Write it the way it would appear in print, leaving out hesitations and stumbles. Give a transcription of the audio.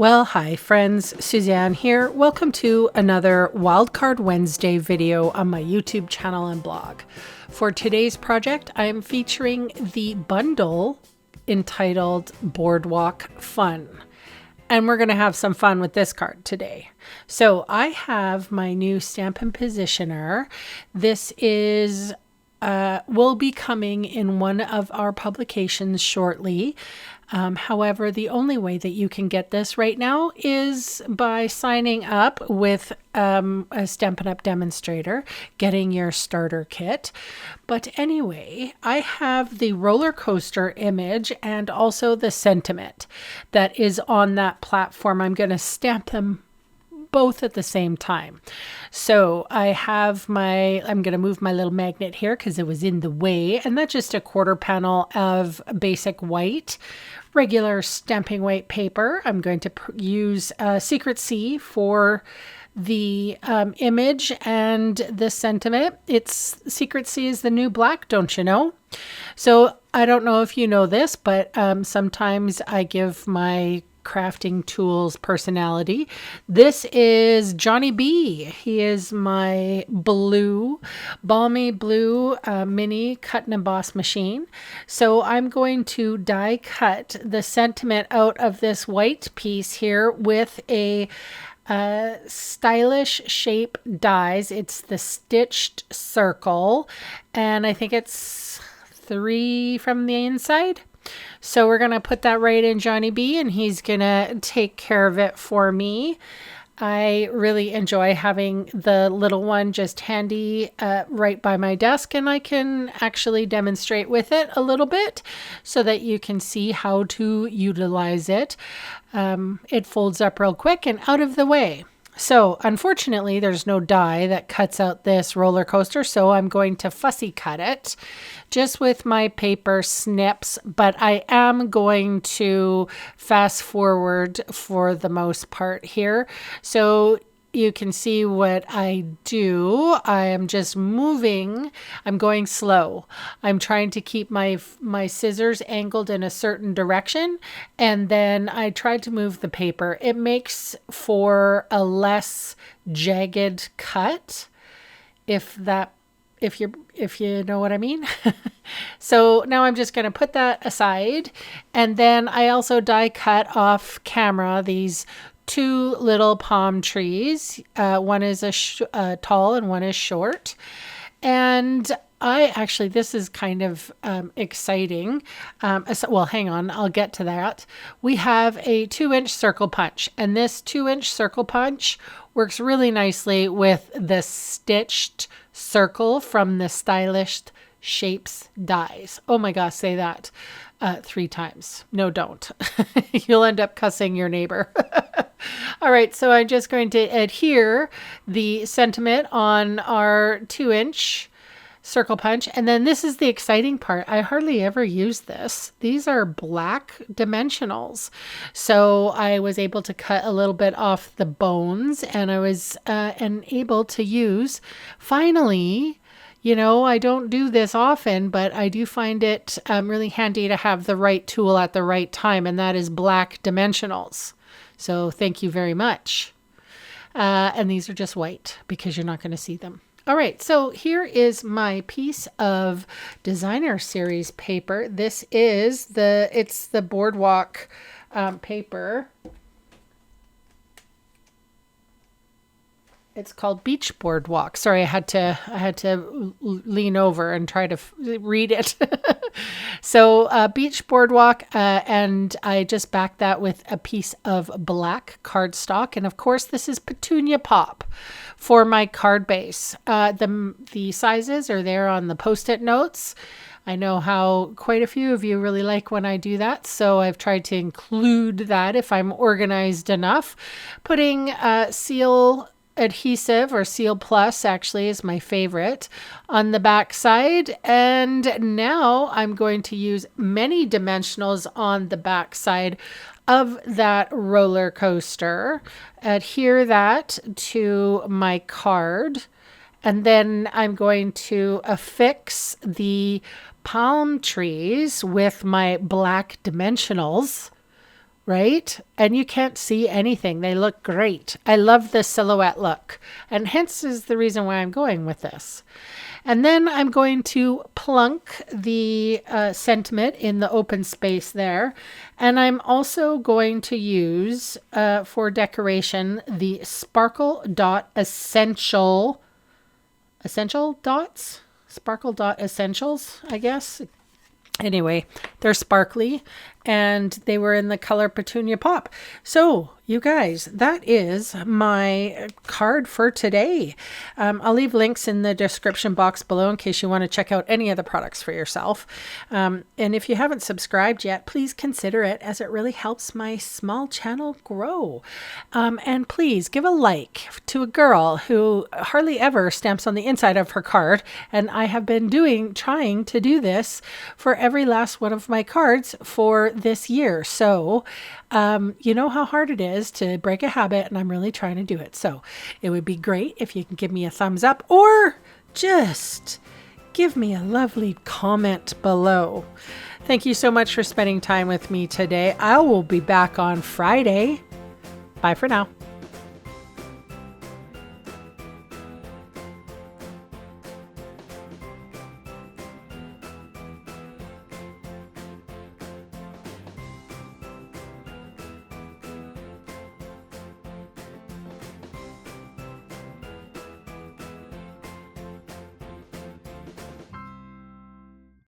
Well, hi friends, Suzanne here. Welcome to another Wildcard Wednesday video on my YouTube channel and blog. For today's project, I am featuring the bundle entitled Boardwalk Fun. And we're going to have some fun with this card today. So I have my new Stampin' Positioner. This is will be coming in one of our publications shortly. However, the only way that you can get this right now is by signing up with a Stampin' Up demonstrator, getting your starter kit. But anyway, I have the roller coaster image and also the sentiment that is on that platform. I'm going to stamp them both at the same time. So I have I'm going to move my little magnet here because it was in the way, and that's just a quarter panel of basic white, regular stamping weight paper. I'm going to use Secret C for the image and the sentiment. Secret C is the new black, don't you know? So I don't know if you know this, but sometimes I give my crafting tools personality. This is Johnny B. He is my balmy blue mini cut and emboss machine. So I'm going to die cut the sentiment out of this white piece here with a stylish shape dies. It's the stitched circle, and I think it's 3 from the inside. So we're going to put that right in Johnny B, and he's going to take care of it for me. I really enjoy having the little one just handy right by my desk, and I can actually demonstrate with it a little bit so that you can see how to utilize it. It folds up real quick and out of the way. So unfortunately, there's no die that cuts out this roller coaster, so I'm going to fussy cut it just with my paper snips, but I am going to fast forward for the most part here. So you can see what I do. I am just moving. I'm going slow. I'm trying to keep my scissors angled in a certain direction, and then I try to move the paper. It makes for a less jagged cut, if you know what I mean. So now I'm just going to put that aside, and then I also die cut off camera these 2 little palm trees. One is tall and one is short. And this is kind of exciting. Well, hang on, I'll get to that. We have a 2-inch circle punch, and this 2-inch circle punch works really nicely with the stitched circle from the Stylish Shapes dies. Oh my gosh, say that 3 times. No, don't. You'll end up cussing your neighbor. All right, so I'm just going to adhere the sentiment on our 2-inch circle punch. And then this is the exciting part. I hardly ever use this. These are black dimensionals. So I was able to cut a little bit off the bones, and I was able to use, finally, you know, I don't do this often, but I do find it really handy to have the right tool at the right time, and that is black dimensionals. So thank you very much. And these are just white because you're not going to see them. All right, so here is my piece of designer series paper. This is it's the Boardwalk paper. It's called Beach Boardwalk. Sorry, I had to lean over and try to read it. So Beach Boardwalk, and I just backed that with a piece of black cardstock. And of course, this is Petunia Pop for my card base. The sizes are there on the Post-it notes. I know how quite a few of you really like when I do that, so I've tried to include that if I'm organized enough. Putting seal adhesive, or Seal Plus actually is my favorite, on the back side. And now I'm going to use many dimensionals on the back side of that roller coaster. Adhere that to my card. And then I'm going to affix the palm trees with my black dimensionals right? And you can't see anything. They look great. I love the silhouette look, and hence is the reason why I'm going with this. And then I'm going to plunk the sentiment in the open space there. And I'm also going to use, for decoration, the Sparkle Dot Essential dots? Sparkle Dot Essentials, I guess. Anyway, they're sparkly, and they were in the color Petunia Pop. So, you guys, that is my card for today. I'll leave links in the description box below in case you want to check out any of the products for yourself. And if you haven't subscribed yet, please consider it, as it really helps my small channel grow. And please give a like to a girl who hardly ever stamps on the inside of her card. And I have been trying to do this for every last one of my cards for this year. So, you know how hard it is to break a habit, and I'm really trying to do it. So it would be great if you can give me a thumbs up, or just give me a lovely comment below. Thank you so much for spending time with me today. I will be back on Friday. Bye for now.